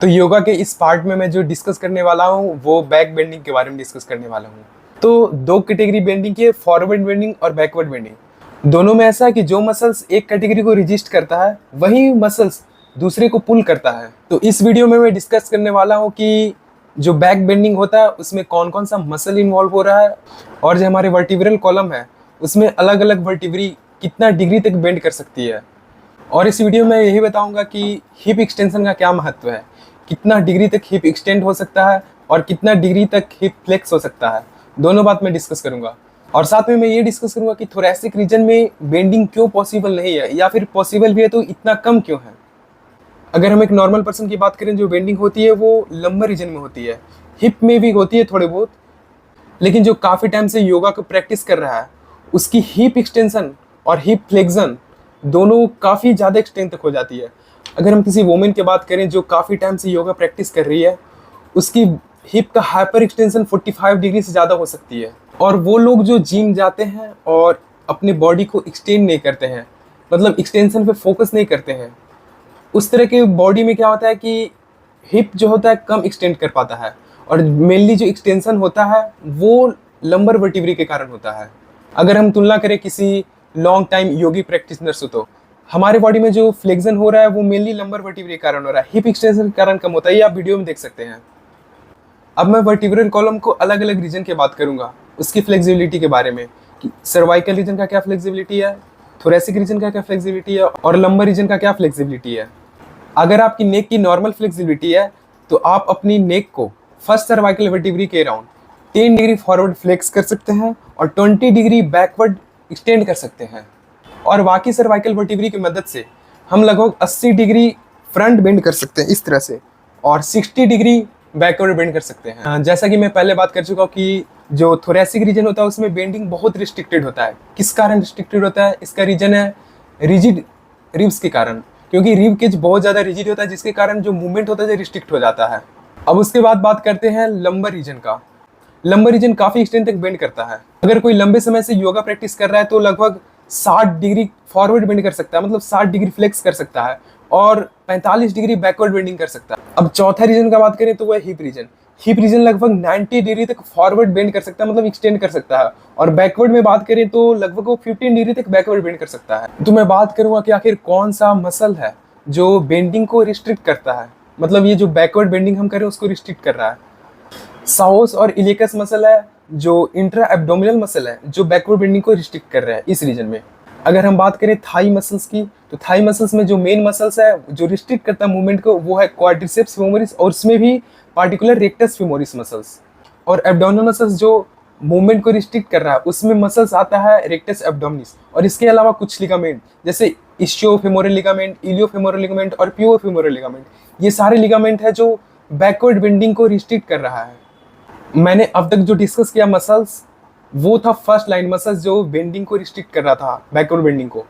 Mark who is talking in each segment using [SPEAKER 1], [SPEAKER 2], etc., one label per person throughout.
[SPEAKER 1] तो योगा के इस पार्ट में मैं जो डिस्कस करने वाला हूँ वो बैक बेंडिंग के बारे में डिस्कस करने वाला हूँ। तो दो कैटेगरी बेंडिंग की है, फॉरवर्ड बेंडिंग और बैकवर्ड बेंडिंग। दोनों में ऐसा है कि जो मसल्स एक कैटेगरी को रजिस्ट करता है वही मसल्स दूसरे को पुल करता है। तो इस वीडियो में मैं डिस्कस करने वाला हूँ कि जो बैक बेंडिंग होता है उसमें कौन कौन सा मसल इन्वॉल्व हो रहा है, और जो हमारे वर्टिब्रल कॉलम है उसमें अलग अलग वर्टिब्री कितना डिग्री तक बेंड कर सकती है। और इस वीडियो में यही बताऊंगा कि हिप एक्सटेंशन का क्या महत्व है, कितना डिग्री तक हिप एक्सटेंड हो सकता है और कितना डिग्री तक हिप फ्लेक्स हो सकता है। दोनों बात मैं डिस्कस करूंगा। और साथ में मैं ये डिस्कस करूंगा कि थोरैसिक रीजन में बेंडिंग क्यों पॉसिबल नहीं है, या फिर पॉसिबल भी है तो इतना कम क्यों है। अगर हम एक नॉर्मल पर्सन की बात करें, जो बेंडिंग होती है वो लंबर रीजन में होती है, हिप में भी होती है थोड़े बहुत। लेकिन जो काफ़ी टाइम से योगा को प्रैक्टिस कर रहा है उसकी हिप एक्सटेंशन और हिप फ्लेक्शन दोनों काफ़ी ज़्यादा एक्सटेंड तक हो जाती है। अगर हम किसी वोमेन की बात करें जो काफ़ी टाइम से योगा प्रैक्टिस कर रही है, उसकी हिप का हाइपर एक्सटेंशन 45 डिग्री से ज़्यादा हो सकती है। और वो लोग जो जिम जाते हैं और अपने बॉडी को एक्सटेंड नहीं करते हैं, मतलब एक्सटेंशन पे फोकस नहीं करते हैं, उस तरह के बॉडी में क्या होता है कि हिप जो होता है कम एक्सटेंड कर पाता है। और मेनली जो एक्सटेंशन होता है वो लंबर वर्टिब्री के कारण होता है। अगर हम तुलना करें किसी लॉन्ग टाइम योगी प्रैक्टिशनर से, तो हमारे बॉडी में जो फ्लेक्शन हो रहा है वो मेनली लंबर वर्टिब्री के कारण हो रहा है, हिप एक्सटेंशन के कारण कम होता है। ये आप वीडियो में देख सकते हैं। अब मैं वर्टिब्रल कॉलम को अलग अलग रीजन की बात करूंगा, उसकी फ्लेक्सिबिलिटी के बारे में कि सर्वाइकल रीजन का क्या फ्लेक्सिबिलिटी है, थोरैसिक रीजन का क्या फ्लेक्सिबिलिटी है, और लंबर रीजन का क्या फ्लेक्सिबिलिटी है। अगर आपकी नेक की नॉर्मल फ्लेक्सिबिलिटी है तो आप अपनी नेक को फर्स्ट सर्वाइकल वर्टिब्री के अराउंड 10 डिग्री फॉरवर्ड फ्लेक्स कर सकते हैं और 20 डिग्री बैकवर्ड एक्सटेंड कर सकते हैं। और बाकी सर्वाइकल वर्टिब्री की मदद से हम लगभग 80 डिग्री फ्रंट बेंड कर सकते हैं इस तरह से, और 60 डिग्री बैकवर्ड बेंड कर सकते हैं। जैसा कि मैं पहले बात कर चुका हूँ कि जो थोरैसिक रीजन होता है उसमें बेंडिंग बहुत रिस्ट्रिक्टेड होता है। किस कारण रिस्ट्रिक्टेड होता है? इसका रीजन है रिजिड रिब्स के कारण, क्योंकि रिब केज बहुत ज़्यादा रिजिड होता है जिसके कारण जो मूवमेंट होता है रिस्ट्रिक्ट हो जाता है। अब उसके बाद बात करते हैं लंबर रीजन का। लंबर रीजन काफ़ी एक्सटेंड तक बेंड करता है। अगर कोई लंबे समय से योगा प्रैक्टिस कर रहा है तो लगभग 60 डिग्री फॉरवर्ड बेंड कर सकता है, मतलब 60 डिग्री फ्लेक्स कर सकता है, और 45 डिग्री बैकवर्ड बेंडिंग कर सकता है। अब चौथा रीजन का बात करें तो वह हिप रीजन। हिप रीजन लगभग 90 डिग्री तक फॉरवर्ड बेंड कर सकता है, मतलब एक्सटेंड कर सकता है। और बैकवर्ड में बात करें तो लगभग वो 15 डिग्री तक बैकवर्ड बेंड कर सकता है। तो मैं बात करूंगा कि आखिर कौन सा मसल है जो बेंडिंग को रिस्ट्रिक्ट करता है, मतलब ये जो बैकवर्ड बेंडिंग हम करें उसको रिस्ट्रिक्ट कर रहा है। साउस और इलेकस मसल है जो इंट्रा एब्डोमिनल मसल है, जो बैकवर्ड बेंडिंग को रिस्ट्रिक्ट कर रहा है इस रीजन में। अगर हम बात करें थाई मसल्स की, तो थाई मसल्स में जो मेन मसल्स है जो रिस्ट्रिक्ट करता है मूवमेंट को वो है क्वाड्रिसेप्स फेमोरिस, और उसमें भी पार्टिकुलर रेक्टस फेमोरिस मसल्स। और एब्डोमिनल मसल्स जो मूवमेंट को रिस्ट्रिक्ट कर रहा है उसमें मसल्स आता है रेक्टस एब्डोमिनिस, और इसके अलावा कुछ लिगामेंट जैसे इस्चियोफेमोरल लिगामेंट, इलियोफेमोरल लिगामेंट और प्यूओफेमोरल लिगामेंट, ये सारे लिगामेंट है जो बैकवर्ड बेंडिंग को रिस्ट्रिक्ट कर रहा है। मैंने अब तक जो डिस्कस किया मसल्स वो था फर्स्ट लाइन मसल्स जो बेंडिंग को रिस्ट्रिक्ट कर रहा था, बैकवर्ड बेंडिंग को।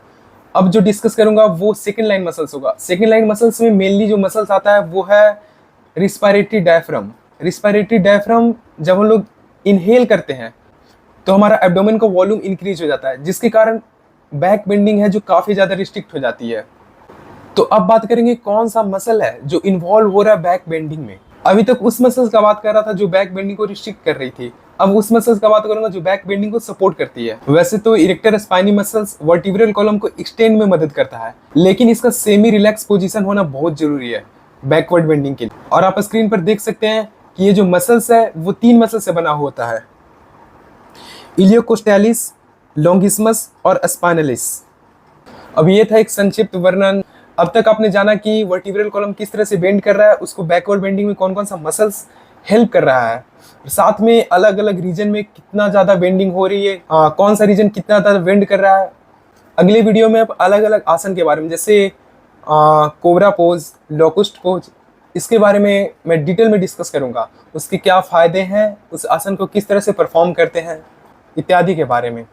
[SPEAKER 1] अब जो डिस्कस करूंगा वो सेकंड लाइन मसल्स होगा। सेकंड लाइन मसल्स में मेनली जो मसल्स आता है वो है रिस्पायरेटरी डायफ्राम। रिस्पायरेटरी डायफ्राम जब हम लोग इनहेल करते हैं तो हमारा एब्डोमेन का वॉल्यूम इंक्रीज हो जाता है, जिसके कारण बैक बेंडिंग है जो काफ़ी ज़्यादा रिस्ट्रिक्ट हो जाती है। तो अब बात करेंगे कौन सा मसल है जो इन्वॉल्व हो रहा है बैक बेंडिंग में। अभी तक उस मसल्स का बात कर रहा था जो बैक बेंडिंग को रिस्ट्रिक्ट कर रही थी, अब उस मसल्स का बात करूंगा जो बैक बेंडिंग को सपोर्ट करती है। वैसे तो erector spinae muscles vertebral column को एक्सटेंड में मदद करता है, लेकिन इसका सेमी रिलैक्स पोजीशन होना बहुत जरूरी है बैकवर्ड बेंडिंग के लिए। और आप स्क्रीन पर देख सकते हैं कि ये जो मसल्स है वो 3 मसल से बना होता है, इलियोकोस्टालिस, लॉन्गिस्मस और स्पाइनलिस। अब ये था एक संक्षिप्त वर्णन। अब तक आपने जाना कि वर्टिब्रल कॉलम किस तरह से बेंड कर रहा है, उसको बैकवर्ड बेंडिंग में कौन कौन सा मसल्स हेल्प कर रहा है, साथ में अलग अलग रीजन में कितना ज़्यादा बेंडिंग हो रही है, कौन सा रीजन कितना ज़्यादा बेंड कर रहा है। अगले वीडियो में अब अलग अलग आसन के बारे में, जैसे कोबरा पोज, लोकुस्ट पोज, इसके बारे में मैं डिटेल में डिस्कस करूँगा। उसके क्या फ़ायदे हैं, उस आसन को किस तरह से परफॉर्म करते हैं, इत्यादि के बारे में।